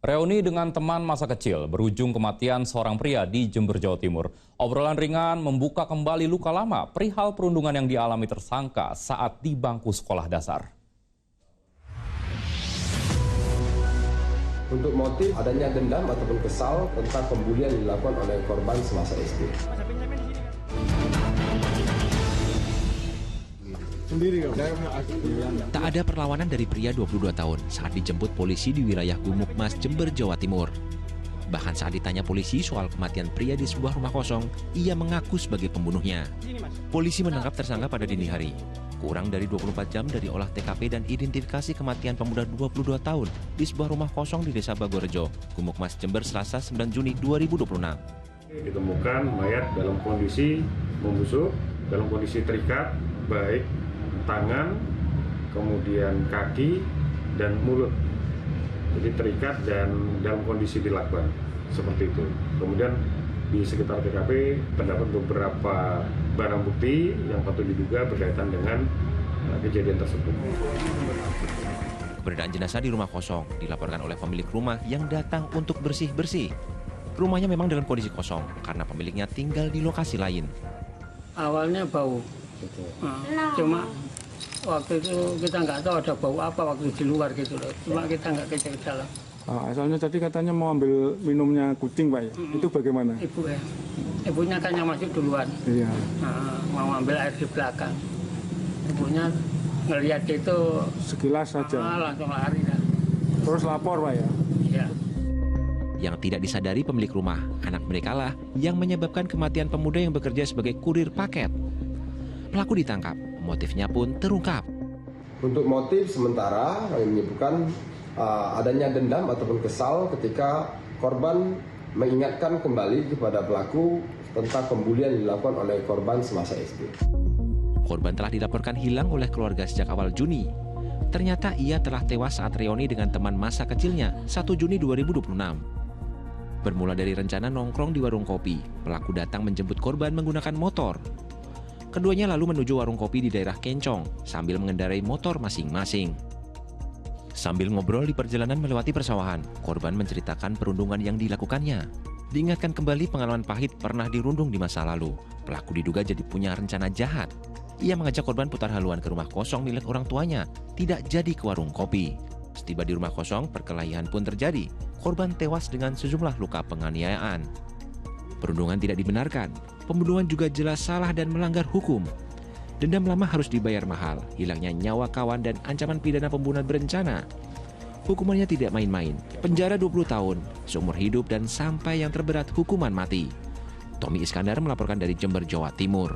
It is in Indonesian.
Reuni dengan teman masa kecil berujung kematian seorang pria di Jember, Jawa Timur. Obrolan ringan membuka kembali luka lama perihal perundungan yang dialami tersangka saat di bangku sekolah dasar. Untuk motif adanya dendam ataupun kesal tentang pembulian yang dilakukan oleh korban semasa SD. Tak ada perlawanan dari pria 22 tahun saat dijemput polisi di wilayah Gumukmas, Jember, Jawa Timur. Bahkan saat ditanya polisi soal kematian pria di sebuah rumah kosong, ia mengaku sebagai pembunuhnya. Polisi menangkap tersangka pada dini hari. Kurang dari 24 jam dari olah TKP dan identifikasi kematian pemuda 22 tahun di sebuah rumah kosong di Desa Bagorejo, Gumukmas, Jember, Selasa 9 Juni 2026. Ditemukan mayat dalam kondisi membusuk, dalam kondisi terikat, baik tangan, kemudian kaki, dan mulut. Jadi terikat dan dalam kondisi dilakban, seperti itu. Kemudian di sekitar TKP terdapat beberapa barang bukti yang patut diduga berkaitan dengan kejadian tersebut. Keberadaan jenazah di rumah kosong dilaporkan oleh pemilik rumah yang datang untuk bersih-bersih. Rumahnya memang dalam kondisi kosong karena pemiliknya tinggal di lokasi lain. Awalnya bau, cuma waktu itu kita nggak tahu ada bau apa waktu di luar gitu loh. Cuma kita nggak kecek ke dalam. Soalnya tadi katanya mau ambil minumnya kucing, Pak ya? Itu bagaimana? Ibunya kan yang masuk duluan. Iya. Mau ambil air di belakang. Ibunya ngelihat itu sekilas saja. Langsung lari kan. Terus lapor, Pak ya? Iya. Yang tidak disadari pemilik rumah, anak mereka lah yang menyebabkan kematian pemuda yang bekerja sebagai kurir paket. Pelaku ditangkap, motifnya pun terungkap. Untuk motif sementara kami menyebutkan adanya dendam ataupun kesal ketika korban mengingatkan kembali kepada pelaku tentang pembulian yang dilakukan oleh korban semasa SD. Korban telah dilaporkan hilang oleh keluarga sejak awal Juni. Ternyata ia telah tewas saat reuni dengan teman masa kecilnya 1 Juni 2026. Bermula dari rencana nongkrong di warung kopi, pelaku datang menjemput korban menggunakan motor. Keduanya lalu menuju warung kopi di daerah Kencong sambil mengendarai motor masing-masing. Sambil ngobrol di perjalanan melewati persawahan, korban menceritakan perundungan yang dilakukannya. Diingatkan kembali pengalaman pahit pernah dirundung di masa lalu. Pelaku diduga jadi punya rencana jahat. Ia mengajak korban putar haluan ke rumah kosong milik orang tuanya, tidak jadi ke warung kopi. Setiba di rumah kosong, perkelahian pun terjadi. Korban tewas dengan sejumlah luka penganiayaan. Perundungan tidak dibenarkan. Pembunuhan juga jelas salah dan melanggar hukum. Dendam lama harus dibayar mahal, hilangnya nyawa kawan dan ancaman pidana pembunuhan berencana. Hukumannya tidak main-main, penjara 20 tahun, seumur hidup dan sampai yang terberat hukuman mati. Tommy Iskandar melaporkan dari Jember, Jawa Timur.